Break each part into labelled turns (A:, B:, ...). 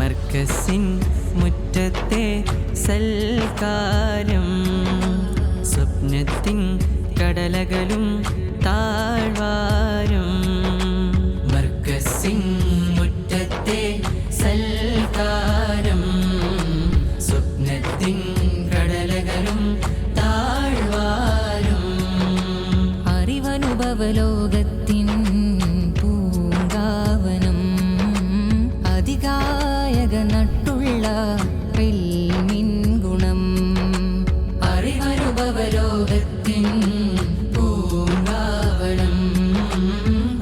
A: മർക്കസിൻ മുറ്റത്തെ സൽക്കാരം, സ്വപ്നത്തിൻ കടലകളും താഴ്വാരം. മർക്കസിൻ മുറ്റത്തെ സൽക്കാരം, സ്വപ്നത്തിൻ കടലകളും താഴ്വാരം.
B: അറിവനുഭവലോകത്തിൻ പൂങ്കാവനം, അതികായക നട്ടുള്ള ഇൽമിൻ ഗുണം.
A: അറിവനുഭവലോകത്തിൻ പൂങ്കാവനം,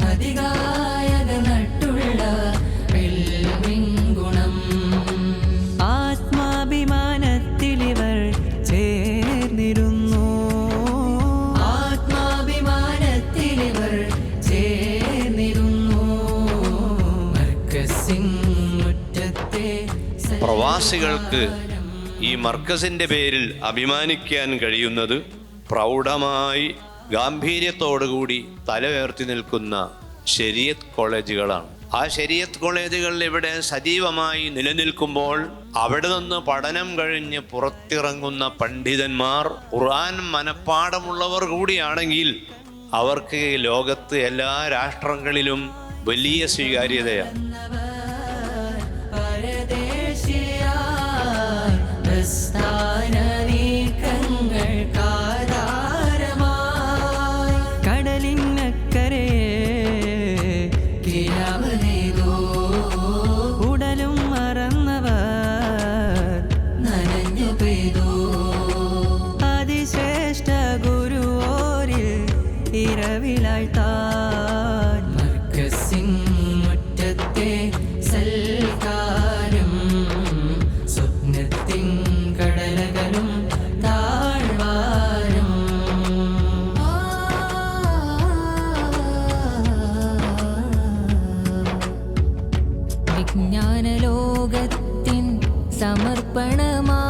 A: അതികായക നട്ടുള്ള ഇൽമിൻ ഗുണം. ആത്മാഭിമാനത്തിലിവർ ചേർന്നിരുന്നു, ആത്മാഭിമാനത്തിലിവർ ചേർന്നിരുന്നു. മർക്കസിൻ മുറ്റത്തെ
C: പ്രവാസികൾക്ക് ഈ മർക്കസിൻ്റെ പേരിൽ അഭിമാനിക്കാൻ കഴിയുന്നത് പ്രൗഢമായി ഗാംഭീര്യത്തോടുകൂടി തല ഉയർത്തി നിൽക്കുന്ന ശരീഅത്ത് കോളേജുകളാണ്. ആ ശരീഅത്ത് കോളേജുകൾ ഇവിടെ സജീവമായി നിലനിൽക്കുമ്പോൾ അവിടെ നിന്ന് പഠനം കഴിഞ്ഞ് പുറത്തിറങ്ങുന്ന പണ്ഡിതന്മാർ ഖുർആൻ മനഃപ്പാഠമുള്ളവർ കൂടിയാണെങ്കിൽ അവർക്ക് ലോകത്ത് എല്ലാ രാഷ്ട്രങ്ങളിലും വലിയ സ്വീകാര്യതയാണ്.
A: കടലിനക്കരെ കിനാവനേതോ ഉടലും മറന്നവർ നനഞ്ഞു പെയ്തോ. അതിശ്രേഷ്ഠ ഗുരുവോരിൽ ഇരവിലാഴ്ത്താൻ മർക്കസിൻ മുറ്റത്തെ സൽക്കാരം, സ്വപ്നത്തിൻ കടലകളും താഴ്വാരം.
B: വിജ്ഞാനലോകത്തിൻ സമർപ്പണമാ